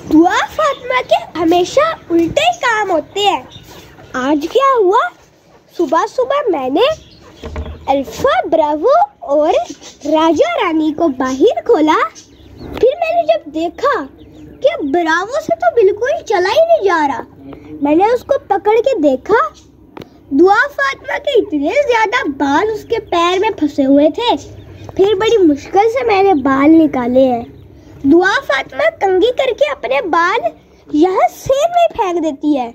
बुआ फातिमा के हमेशा उल्टे ही काम होते हैं। आज क्या हुआ, सुबह सुबह मैंने अल्फा, ब्रावो और राजा रानी को बाहर खोला। फिर मैंने जब देखा कि ब्रावो से तो बिल्कुल चला ही नहीं जा रहा, मैंने उसको पकड़ के देखा। दुआ फातिमा के इतने ज्यादा बाल उसके पैर में फंसे हुए थे। फिर बड़ी मुश्किल से मैंने बाल निकाले हैं। दुआ फातिमा कंघी करके अपने बाल यहाँ सेब में फेंक देती है।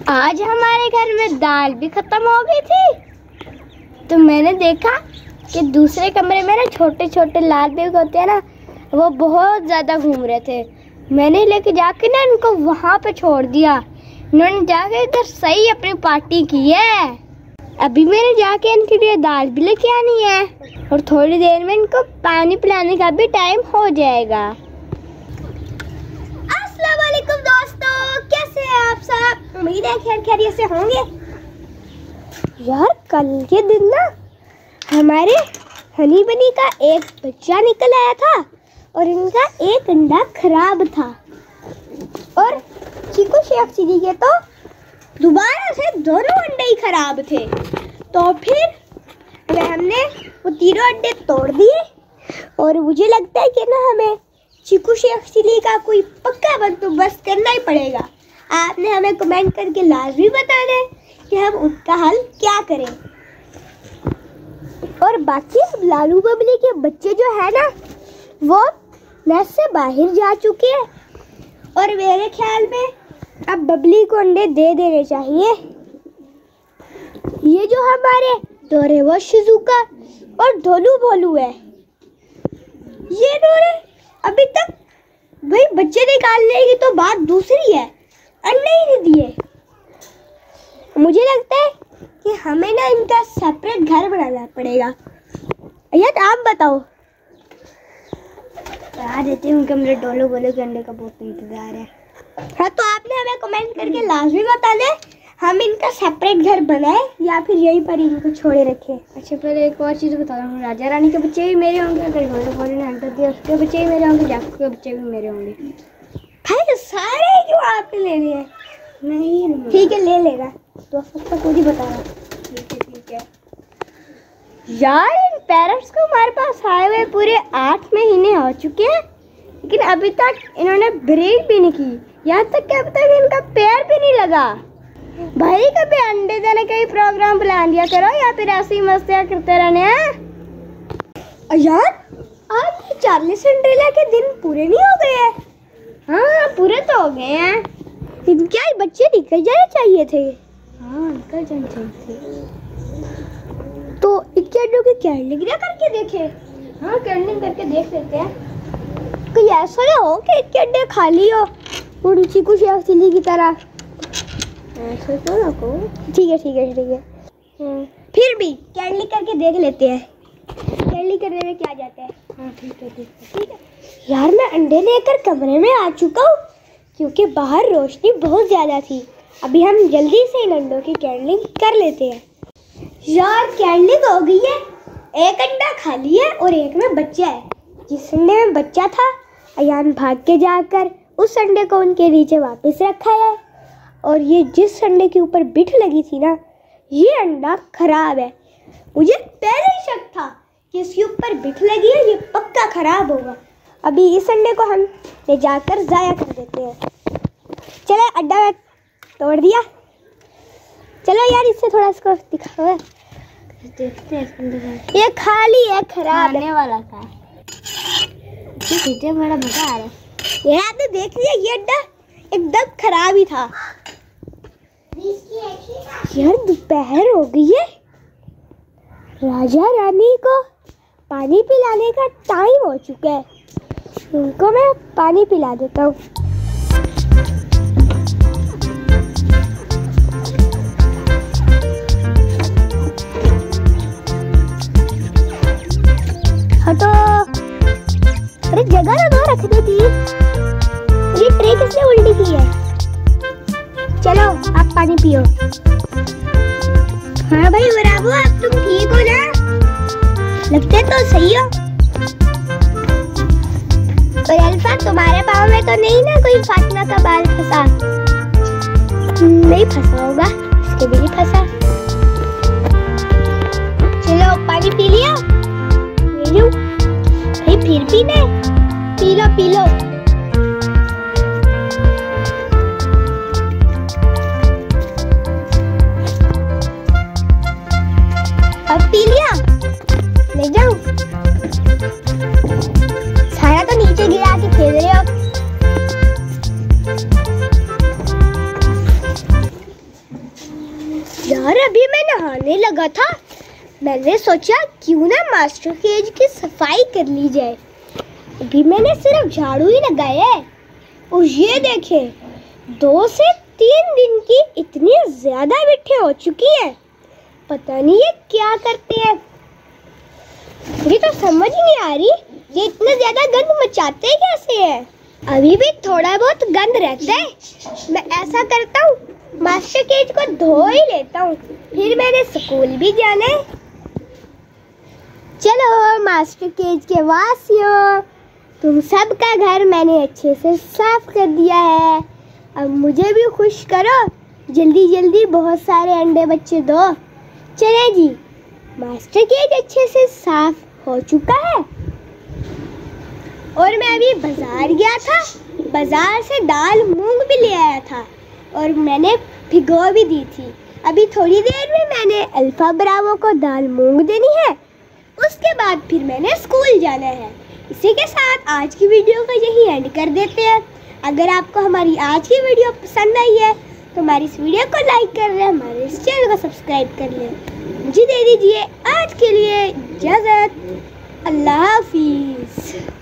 आज हमारे घर में दाल भी खत्म हो गई थी, तो मैंने देखा कि दूसरे कमरे में ना छोटे छोटे लाल बेग होते हैं ना, वो बहुत ज़्यादा घूम रहे थे। मैंने लेके जाके ना इनको वहाँ पे छोड़ दिया। इन्होंने जाके इधर सही अपनी पार्टी की है। अभी मैंने जाके इनके लिए दाल भी लेके आनी है और थोड़ी देर में इनको पानी पिलाने का भी टाइम हो जाएगा। अस्सलाम वालेकुम दोस्तों, कैसे हैं आप सब? उम्मीद है खैर खैरियत से होंगे। यार कल के दिन ना हमारे हनी बनी का एक बच्चा निकल आया था और इनका एक अंडा खराब था और चीकू शेख चिली के तो दोबारा से दोनों अंडे ही खराब थे। तो फिर हमने वो तीनों अंडे तोड़ दिए और मुझे लगता है कि ना हमें चीकू शेख चिली का कोई पक्का बंदोबस्त करना ही पड़ेगा। आपने हमें कमेंट करके लाजमी बताना है कि हम उसका हल क्या करें। और बाकी लालू बबली के बच्चे जो है ना, वो नेस्ट से बाहर जा चुके हैं और मेरे ख्याल में अब बबली को अंडे दे देने चाहिए। ये जो हमारे डोरेमोन, शिजुका और ढोलू भोलू है, ये डोरे अभी तक भाई बच्चे निकालने की तो बात दूसरी है, अंडे ही नहीं दिए। मुझे लगता है कि हमें ना इनका सेपरेट घर बनाना पड़ेगा। यार आप बताओ। यार देते हैं उनके मेरे डोलू भोलू के अंडे का बहुत इंतजार है। हाँ तो आपने हमें कमेंट करके लाजमी बता दें, हम इनका सेपरेट घर बनाए या फिर यहीं पर इनको छोड़े रखें। अच्छा पहले एक और चीज़ बता रहा हूँ, राजा रानी के बच्चे भी मेरे होंगे, अगर ढोलू भोलू ने अंडा दिया उसके बच्चे भी मेरे होंगे, जाकू के बच्चे भी मेरे होंगे। भाई सारे क्यों आपने ले लिए? नहीं ठीक है ले लेगा, तो सबका खुद ही बता रहा। ठीक है यार, इन पेरेंट्स को हमारे पास आए हुए पूरे 8 महीने हो चुके हैं, लेकिन अभी तक इन्होंने ब्रीड भी नहीं की। यहाँ तक कि अब तक इनका पैर भी नहीं लगा। भाई कभी अंडे देने का ही प्रोग्राम बुला दिया करो या फिर ऐसी मस्तियाँ करते रहने हैं। यार आज चार्ली सिंड्रेला के दिन पूरे नहीं हो गए हैं? हाँ पूरे तो हो गए हैं। इनके बच्चे निकल जाने चाहिए थे। हाँ निकल जाने चाहिए थे। तो इक्के अंडों की कैंडलिंग ना करके देखे। हाँ कैंडलिंग करके देख लेते हैं। कोई ऐसा ना हो कि इक्के अंडे खाली हो और चीकू शेख चिली की तरह। ऐसा तो ना को। ठीक है ठीक है ठीक है। फिर भी कैंडलिंग करके देख लेते हैं। कैंडलिंग करने में क्या जाता है। हाँ ठीक है ठीक है ठीक है। यार मैं अंडे लेकर कमरे में आ चुका हूँ क्योंकि बाहर रोशनी बहुत ज़्यादा थी। अभी हम जल्दी से इन अंडों की कैंडलिंग कर लेते हैं। यार कैंडलिंग हो गई है। एक अंडा खाली है और एक में बच्चा है। जिस अंडे में बच्चा था अयान भाग के जाकर उस अंडे को उनके नीचे वापस रखा है, और ये जिस अंडे के ऊपर बिठ लगी थी ना, ये अंडा खराब है। मुझे पहले ही शक था कि इसके ऊपर बिठ लगी है, ये पक्का खराब होगा। अभी इस अंडे को हम ले जाकर ज़ाया कर देते हैं। चले अंडा तोड़ दिया। चलो यार इससे थोड़ा इसको दिखाओ। देखते हैं ये खाली है, खराब है वाला था। बड़ा मजा आ रहा है। ये आपने देख लिया, ये अंडा एकदम खराब ही था। यार दोपहर हो गई है, राजा रानी को पानी पिलाने का टाइम हो चुका है। उनको मैं पानी पिला देता हूँ। हाँ तो अरे जगह ना दो रखने की। ये ट्रे किसने उल्टी की है? चलो आप पानी पियो। हाँ भाई बराबो, आप तुम ठीक हो ना? लगते तो सही हो। और अल्फा तुम्हारे पाँव में तो नहीं ना कोई फातिमा का बाल फंसा? नहीं फंसा होगा, इसके भी नहीं फंसा। चलो पानी पी लिया? ले लूं? भाई फिर पीना है? P low P low. अब पी लिया? ले जाऊं? सारा तो नीचे गिरा के फेंक रहे हो। यार अभी मैं नहाने लगा था, मैंने सोचा क्यों ना मास्टर केज की सफाई कर ली जाए। अभी मैंने सिर्फ झाड़ू ही लगाया है और ये देखें 2 से 3 दिन की इतनी ज्यादा मिट्टी हो चुकी है। पता नहीं ये क्या करते हैं, मुझे तो समझ ही नहीं आ रही ये इतना ज्यादा गंद मचाते कैसे हैं। अभी भी थोड़ा बहुत गंद रहता है, मैं ऐसा करता हूँ मास्टर केज को धो ही लेता हूँ, फिर मैंने स्कूल भी जाना है। चलो मास्टर केज के वासियों, तुम सबका घर मैंने अच्छे से साफ कर दिया है, अब मुझे भी खुश करो, जल्दी जल्दी बहुत सारे अंडे बच्चे दो। चले जी, मास्टर केज अच्छे से साफ हो चुका है। और मैं अभी बाजार गया था, बाजार से दाल मूंग भी ले आया था और मैंने भिगो भी दी थी। अभी थोड़ी देर में मैंने अल्फा ब्रावो को दाल मूंग देनी है, उसके बाद फिर मैंने स्कूल जाना है। इसी के साथ आज की वीडियो को यही एंड कर देते हैं। अगर आपको हमारी आज की वीडियो पसंद आई है तो हमारी इस वीडियो को लाइक कर लें, हमारे इस चैनल को सब्सक्राइब कर लें। मुझे दे दीजिए आज के लिए इजाज़त। अल्लाह हाफिज़।